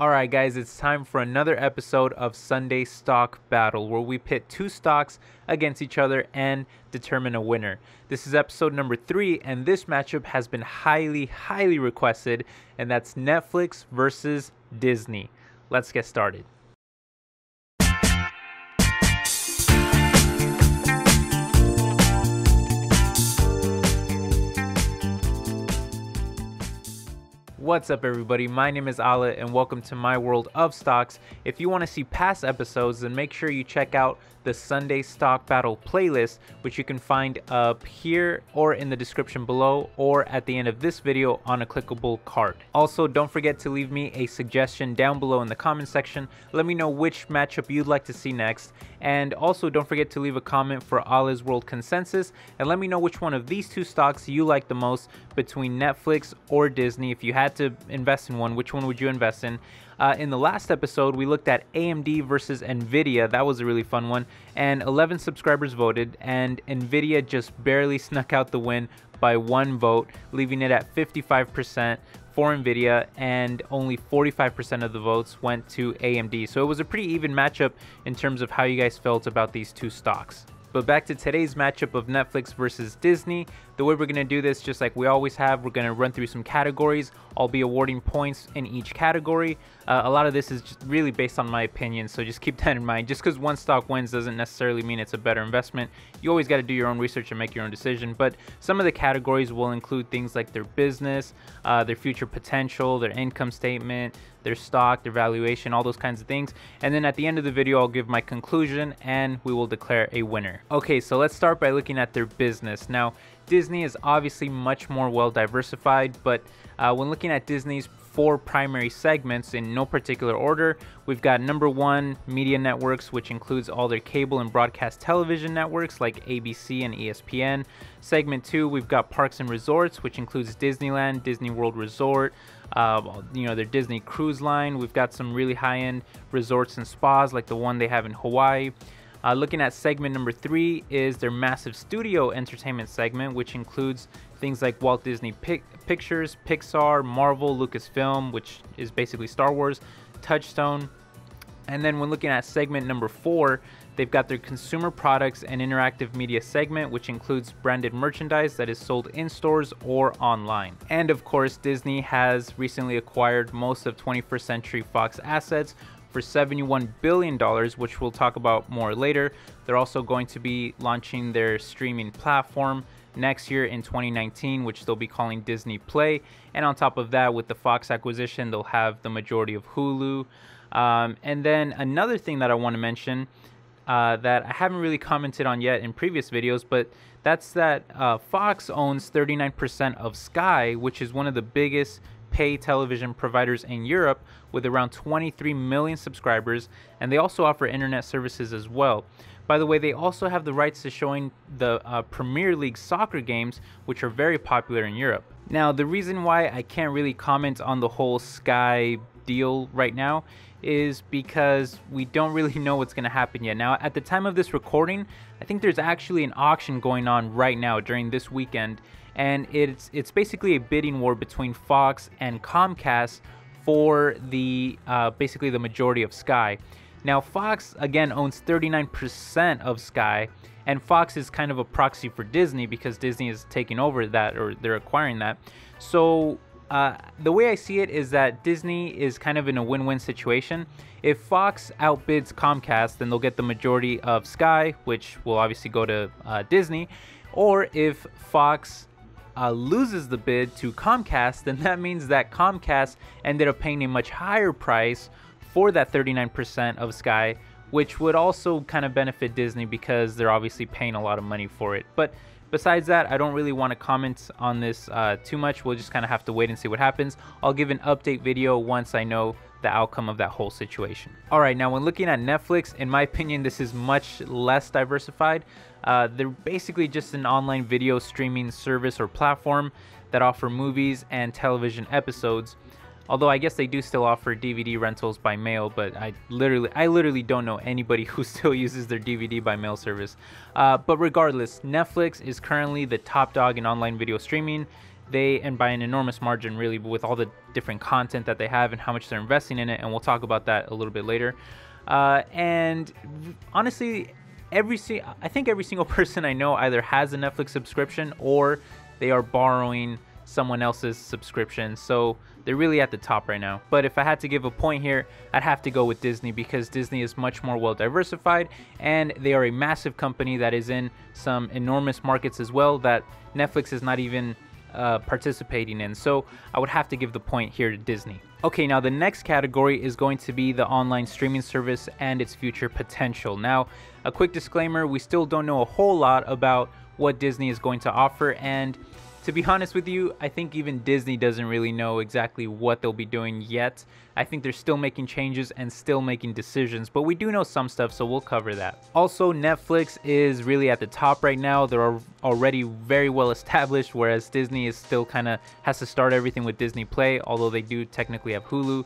Alright guys, it's time for another episode of Sunday Stock Battle, where we pit two stocks against each other and determine a winner. This is episode number 3, and this matchup has been highly requested, and that's Netflix versus Disney. Let's get started. What's up everybody, my name is Ala and welcome to my world of stocks. If you want to see past episodes, then make sure you check out the Sunday Stock Battle playlist, which you can find up here or in the description below or at the end of this video on a clickable card. Also, don't forget to leave me a suggestion down below in the comment section. Let me know which matchup you'd like to see next. And also don't forget to leave a comment for Ala's World Consensus and let me know which one of these two stocks you like the most between Netflix or Disney. If you had to invest in one, which one would you invest in? In the last episode, we looked at AMD versus Nvidia. That was a really fun one. And 11 subscribers voted, and Nvidia just barely snuck out the win by 1 vote, leaving it at 55% for Nvidia, and only 45% of the votes went to AMD. So it was a pretty even matchup in terms of how you guys felt about these two stocks. But back to today's matchup of Netflix versus Disney. The way we're going to do this, just like we always have, we're going to run through some categories. I'll be awarding points in each category. A lot of this is just really based on my opinion, so just keep that in mind. Just because one stock wins doesn't necessarily mean it's a better investment. You always got to do your own research and make your own decision. But some of the categories will include things like their business, their future potential, their income statement, their stock, their valuation, all those kinds of things. And then at the end of the video, I'll give my conclusion and we will declare a winner. Okay, so let's start by looking at their business. Now, Disney is obviously much more well diversified, but when looking at Disney's 4 primary segments in no particular order, we've got number 1, media networks, which includes all their cable and broadcast television networks like ABC and ESPN. Segment 2, we've got parks and resorts, which includes Disneyland, Disney World Resort, their Disney Cruise Line. We've got some really high-end resorts and spas like the one they have in Hawaii. Looking at segment number 3 is their massive studio entertainment segment, which includes things like Walt Disney Pictures, Pixar, Marvel, Lucasfilm, which is basically Star Wars, Touchstone. And then when looking at segment number 4, they've got their consumer products and interactive media segment, which includes branded merchandise that is sold in stores or online. And of course, Disney has recently acquired most of 21st Century Fox assets for $71 billion, which we'll talk about more later. They're also going to be launching their streaming platform next year in 2019, which they'll be calling Disney Play. And on top of that, with the Fox acquisition, they'll have the majority of Hulu. And then another thing that I want to mention that I haven't really commented on yet in previous videos, but that's that Fox owns 39% of Sky, which is one of the biggest pay television providers in Europe with around 23 million subscribers, and they also offer internet services as well. By the way, they also have the rights to showing the Premier League soccer games, which are very popular in Europe. Now, the reason why I can't really comment on the whole Sky deal right now is because we don't really know what's going to happen yet. Now, at the time of this recording, I think there's actually an auction going on right now during this weekend, and it's basically a bidding war between Fox and Comcast for the basically the majority of Sky. Now, Fox again owns 39% of Sky, and Fox is kind of a proxy for Disney because Disney is taking over that, or they're acquiring that. So the way I see it is that Disney is kind of in a win-win situation. If Fox outbids Comcast, then they'll get the majority of Sky, which will obviously go to Disney. Or if Fox loses the bid to Comcast, then that means that Comcast ended up paying a much higher price for that 39% of Sky, which would also kind of benefit Disney because they're obviously paying a lot of money for it. But besides that, I don't really want to comment on this too much. We'll just kind of have to wait and see what happens. I'll give an update video once I know the outcome of that whole situation. All right, now when looking at Netflix, in my opinion, this is much less diversified. They're basically just an online video streaming service or platform that offer movies and television episodes. Although I guess they do still offer DVD rentals by mail, but I literally don't know anybody who still uses their DVD by mail service. But regardless, Netflix is currently the top dog in online video streaming. and by an enormous margin really, with all the different content that they have and how much they're investing in it, and we'll talk about that a little bit later. And honestly, I think every single person I know either has a Netflix subscription or they are borrowing someone else's subscription, so they're really at the top right now. But if I had to give a point here, I'd have to go with Disney, because Disney is much more well diversified and they are a massive company that is in some enormous markets as well that Netflix is not even participating in. So I would have to give the point here to Disney. Okay, now the next category is going to be the online streaming service and its future potential. Now, a quick disclaimer, we still don't know a whole lot about what Disney is going to offer, and to be honest with you, I think even Disney doesn't really know exactly what they'll be doing yet. I think they're still making changes and still making decisions, but we do know some stuff, so we'll cover that. Also, Netflix is really at the top right now. They're already very well established, whereas Disney is still kind of has to start everything with Disney Play, although they do technically have Hulu.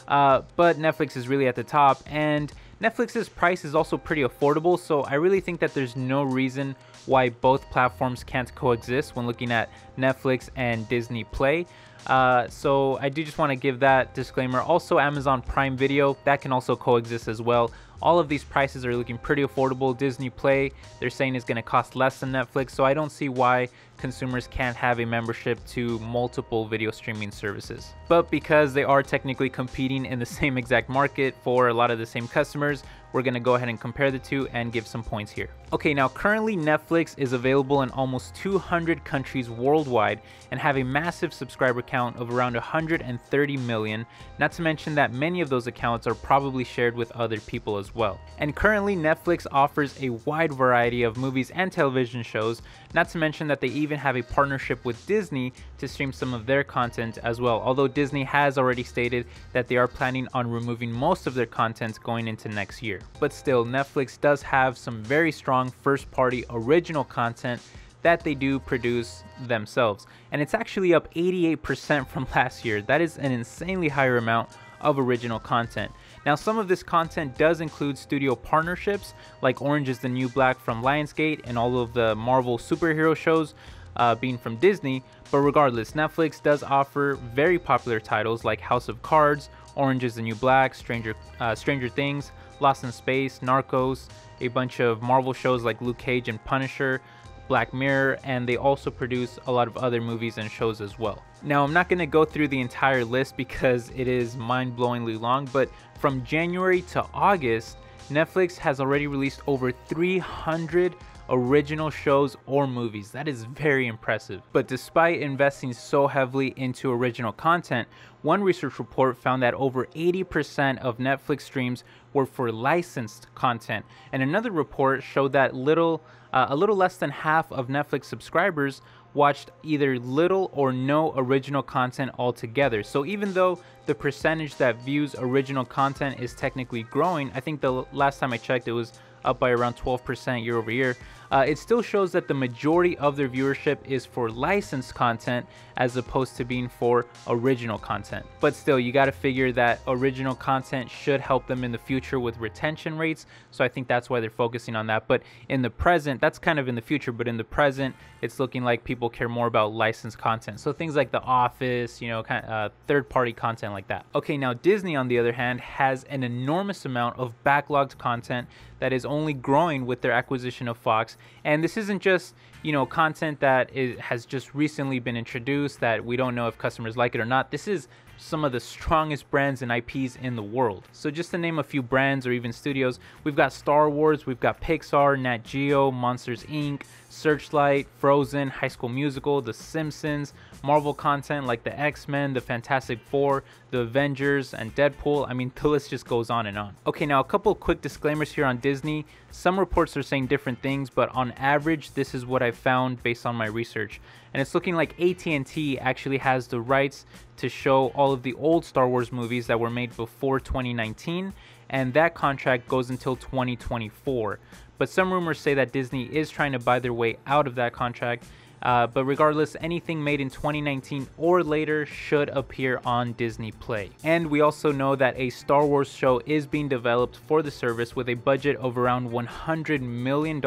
But Netflix is really at the top, and Netflix's price is also pretty affordable, so I really think that there's no reason why both platforms can't coexist when looking at Netflix and Disney Play. So I do just want to give that disclaimer. Also, Amazon Prime Video, that can also coexist as well. All of these prices are looking pretty affordable. Disney Play, they're saying is going to cost less than Netflix, so I don't see why consumers can't have a membership to multiple video streaming services. But because they are technically competing in the same exact market for a lot of the same customers, we're going to go ahead and compare the two and give some points here. Okay, now currently Netflix is available in almost 200 countries worldwide and have a massive subscriber count of around 130 million, not to mention that many of those accounts are probably shared with other people as well. And currently Netflix offers a wide variety of movies and television shows, not to mention that they even have a partnership with Disney to stream some of their content as well, although Disney has already stated that they are planning on removing most of their content going into next year. But still, Netflix does have some very strong first-party original content that they do produce themselves, and it's actually up 88% from last year. That is an insanely higher amount of original content. Now, some of this content does include studio partnerships, like Orange is the New Black from Lionsgate and all of the Marvel superhero shows being from Disney, but regardless, Netflix does offer very popular titles like House of Cards, Orange is the New Black, Stranger Things, Lost in Space, Narcos, a bunch of Marvel shows like Luke Cage and Punisher, Black Mirror, and they also produce a lot of other movies and shows as well. Now, I'm not going to go through the entire list because it is mind-blowingly long, but from January to August, Netflix has already released over 300 original shows or movies. That is very impressive. But despite investing so heavily into original content, one research report found that over 80% of Netflix streams were for licensed content, and another report showed that a little less than half of Netflix subscribers watched either little or no original content altogether. So even though the percentage that views original content is technically growing, I think the last time I checked it was up by around 12% year over year, it still shows that the majority of their viewership is for licensed content as opposed to being for original content. But still, you got to figure that original content should help them in the future with retention rates, so I think that's why they're focusing on that. But in the present, that's kind of in the future, but in the present, it's looking like people care more about licensed content. So things like The Office, you know, kind of third-party content like that. Okay, now Disney, on the other hand, has an enormous amount of backlogged content that is only growing with their acquisition of Fox. And this isn't just, you know, content that has just recently been introduced that we don't know if customers like it or not. This is some of the strongest brands and IPs in the world. So just to name a few brands or even studios, we've got Star Wars, we've got Pixar, Nat Geo, Monsters Inc., Searchlight, Frozen, High School Musical, The Simpsons, Marvel content like the X-Men, the Fantastic Four, the Avengers, and Deadpool. I mean, the list just goes on and on. Okay, now a couple of quick disclaimers here on Disney. Some reports are saying different things, but on average, this is what I found based on my research. And it's looking like AT&T actually has the rights to show all of the old Star Wars movies that were made before 2019, and that contract goes until 2024. But some rumors say that Disney is trying to buy their way out of that contract, But regardless, anything made in 2019 or later should appear on Disney Play. And we also know that a Star Wars show is being developed for the service with a budget of around $100 million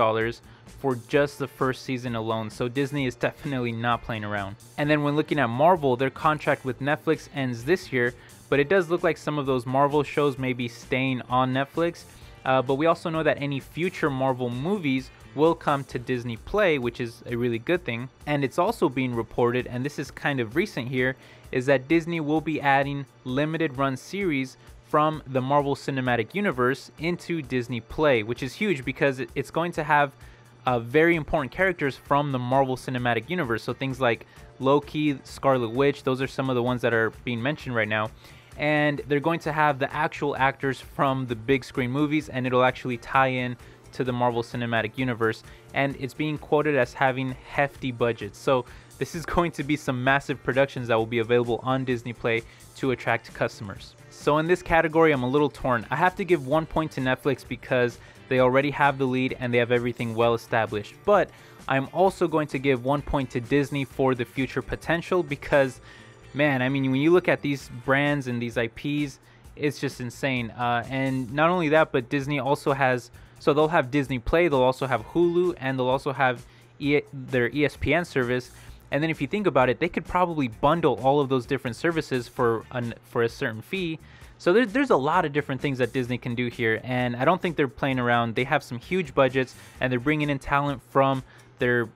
for just the first season alone, so Disney is definitely not playing around. And then when looking at Marvel, their contract with Netflix ends this year, but it does look like some of those Marvel shows may be staying on Netflix. But we also know that any future Marvel movies will come to Disney Play, which is a really good thing. And it's also being reported, and this is kind of recent here, is that Disney will be adding limited run series from the Marvel Cinematic Universe into Disney Play, which is huge because it's going to have very important characters from the Marvel Cinematic Universe. So things like Loki, Scarlet Witch, those are some of the ones that are being mentioned right now. And they're going to have the actual actors from the big screen movies, and it'll actually tie in to the Marvel Cinematic Universe. And it's being quoted as having hefty budgets. So this is going to be some massive productions that will be available on Disney Play to attract customers. So in this category, I'm a little torn. I have to give 1 point to Netflix because they already have the lead and they have everything well established. But I'm also going to give 1 point to Disney for the future potential because, man, I mean, when you look at these brands and these IPs, it's just insane. And not only that, but Disney also has, so they'll have Disney Play, they'll also have Hulu, and they'll also have their ESPN service. And then if you think about it, they could probably bundle all of those different services for a certain fee. So there's a lot of different things that Disney can do here, and I don't think they're playing around. They have some huge budgets, and they're bringing in talent from their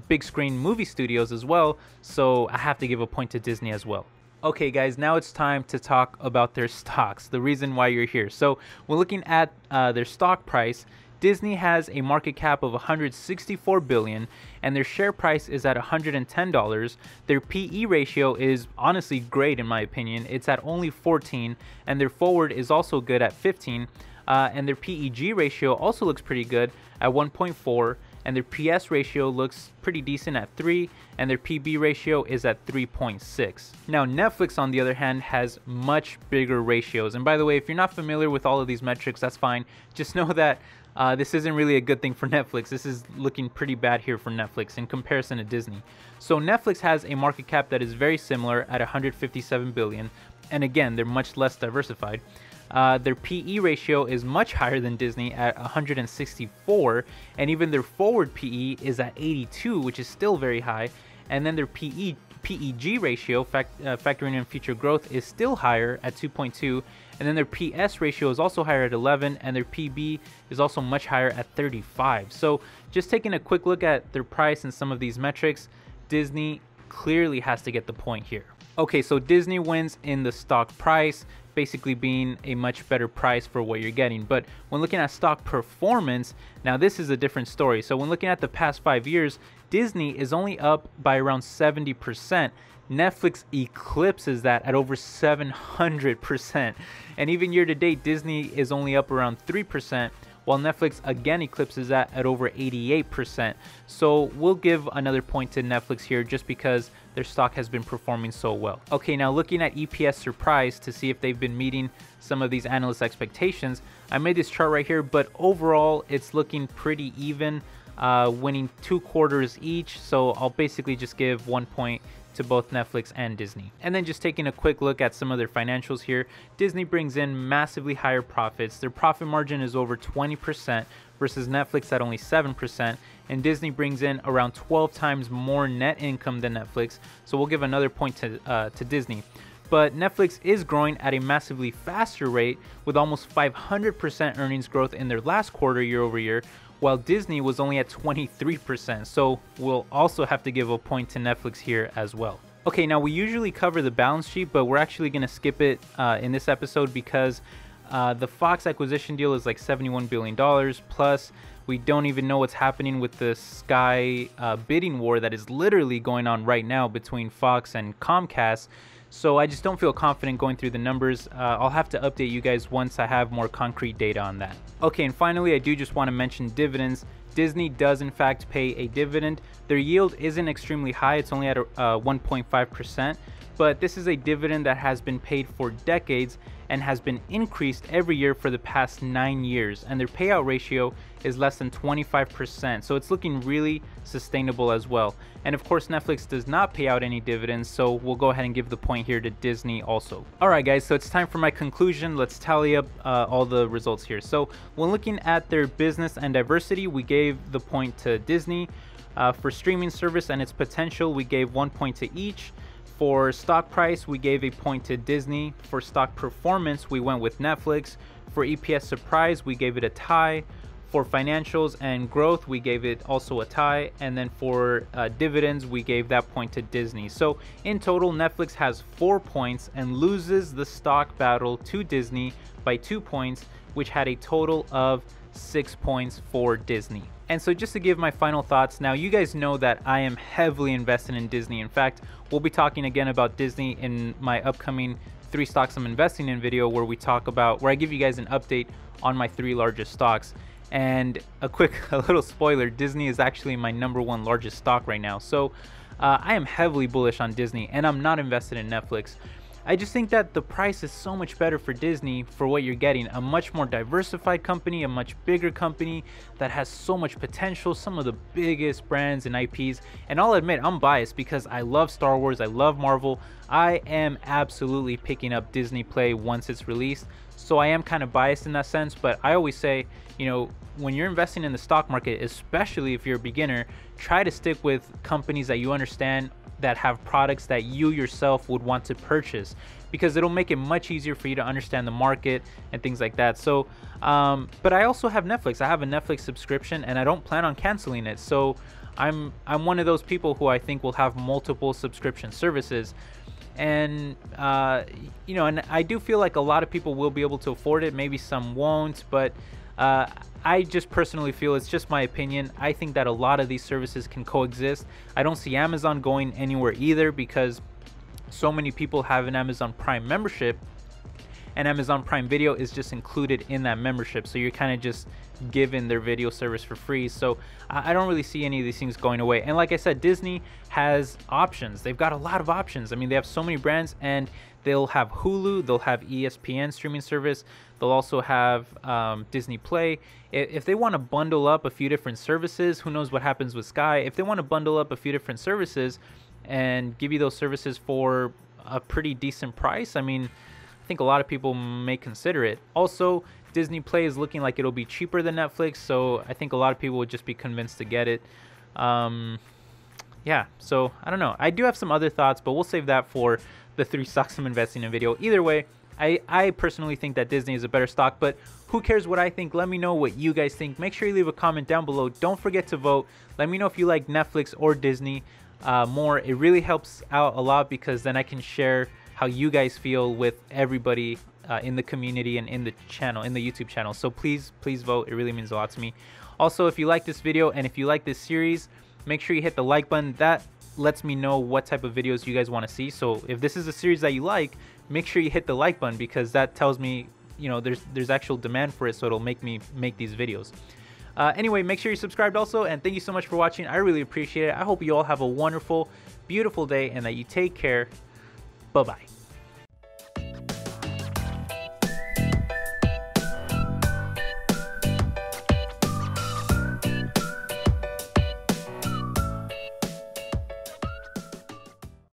big screen movie studios as well. So I have to give a point to Disney as well. Okay guys, now it's time to talk about their stocks, the reason why you're here. So we're looking at their stock price. Disney has a market cap of $164 billion and their share price is at $110. Their PE ratio is honestly great in my opinion. It's at only 14, and their forward is also good at 15. And their PEG ratio also looks pretty good at 1.4, and their PS ratio looks pretty decent at 3, and their PB ratio is at 3.6. Now Netflix on the other hand has much bigger ratios, and by the way, if you're not familiar with all of these metrics, that's fine. Just know that this isn't really a good thing for Netflix. This is looking pretty bad here for Netflix in comparison to Disney. So Netflix has a market cap that is very similar at $157 billion, and again, they're much less diversified. Their PE ratio is much higher than Disney at 164, and even their forward PE is at 82, which is still very high. And then their PEG ratio, factoring in future growth, is still higher at 2.2, and then their PS ratio is also higher at 11, and their PB is also much higher at 35. So just taking a quick look at their price and some of these metrics, Disney clearly has to get the point here. Okay, so Disney wins in the stock price, basically being a much better price for what you're getting. But when looking at stock performance, now this is a different story. So when looking at the past 5 years, Disney is only up by around 70%. Netflix eclipses that at over 700%. And even year to date, Disney is only up around 3%, while Netflix again eclipses that at over 88%. So we'll give another point to Netflix here just because their stock has been performing so well. Okay, now looking at EPS surprise to see if they've been meeting some of these analyst expectations, I made this chart right here, but overall it's looking pretty even, winning 2 quarters each. So I'll basically just give 1 point to both Netflix and Disney. And then just taking a quick look at some of their financials here, Disney brings in massively higher profits. Their profit margin is over 20% versus Netflix at only 7%, and Disney brings in around 12 times more net income than Netflix, so we'll give another point to Disney. But Netflix is growing at a massively faster rate with almost 500% earnings growth in their last quarter year over year, while Disney was only at 23%, so we'll also have to give a point to Netflix here as well. Okay, now we usually cover the balance sheet, but we're actually going to skip it in this episode because the Fox acquisition deal is like $71 billion, plus we don't even know what's happening with the Sky bidding war that is literally going on right now between Fox and Comcast. So I just don't feel confident going through the numbers. I'll have to update you guys once I have more concrete data on that. Okay, and finally, I do just want to mention dividends. Disney does in fact pay a dividend. Their yield isn't extremely high, it's only at 1.5%, but this is a dividend that has been paid for decades, and has been increased every year for the past 9 years, and their payout ratio is less than 25%, so it's looking really sustainable as well. And of course, Netflix does not pay out any dividends, so we'll go ahead and give the point here to Disney also. Alright guys, so it's time for my conclusion. Let's tally up all the results here. So when looking at their business and diversity, we gave the point to Disney. For streaming service and its potential, we gave 1 point to each. For stock price, we gave a point to Disney. For stock performance, we went with Netflix. For EPS surprise, we gave it a tie. For financials and growth, we gave it also a tie. And then for dividends, we gave that point to Disney. So in total, Netflix has 4 points and loses the stock battle to Disney by 2 points, which had a total of 6 points for Disney. And so just to give my final thoughts, now you guys know that I am heavily invested in Disney. In fact, we'll be talking again about Disney in my upcoming 3 stocks I'm investing in video, where I give you guys an update on my 3 largest stocks. And a little spoiler, Disney is actually my #1 largest stock right now. So I am heavily bullish on Disney, and I'm not invested in Netflix. I just think that the price is so much better for Disney for what you're getting. A much more diversified company, a much bigger company that has so much potential, some of the biggest brands and IPs. And I'll admit, I'm biased because I love Star Wars, I love Marvel. I am absolutely picking up Disney Play once it's released. So I am kind of biased in that sense, but I always say, you know, when you're investing in the stock market, especially if you're a beginner, try to stick with companies that you understand, that have products that you yourself would want to purchase, because it'll make it much easier for you to understand the market and things like that. So but I also have Netflix. I have a Netflix subscription and I don't plan on canceling it. So I'm one of those people who I think will have multiple subscription services. And you know, and I do feel like a lot of people will be able to afford it, maybe some won't, but I just personally feel, it's just my opinion, I think that a lot of these services can coexist. I don't see Amazon going anywhere either, because so many people have an Amazon Prime membership, and Amazon Prime Video is just included in that membership, so you're kind of just given their video service for free. So I don't really see any of these things going away. And like I said, Disney has options. They've got a lot of options. I mean, they have so many brands, and they'll have Hulu, they'll have ESPN streaming service, they'll also have Disney Play. If they want to bundle up a few different services, who knows what happens with Sky, if they want to bundle up a few different services and give you those services for a pretty decent price, I mean, I think a lot of people may consider it. Also, Disney Play is looking like it'll be cheaper than Netflix, so I think a lot of people would just be convinced to get it. Yeah, so I don't know. I do have some other thoughts, but we'll save that for the 3 stocks I'm investing in video. Either way, I personally think that Disney is a better stock, but who cares what I think? Let me know what you guys think. Make sure you leave a comment down below. Don't forget to vote. Let me know if you like Netflix or Disney more. It really helps out a lot, because then I can share how you guys feel with everybody in the community and in the channel, in the YouTube channel. So please vote. It really means a lot to me. Also, if you like this video and if you like this series, make sure you hit the like button. That lets me know what type of videos you guys want to see. So if this is a series that you like, make sure you hit the like button, because that tells me, you know, there's actual demand for it, so it'll make me make these videos. Anyway, make sure you're subscribed also, and thank you so much for watching. I really appreciate it. I hope you all have a wonderful, beautiful day, and that you take care. Bye-bye.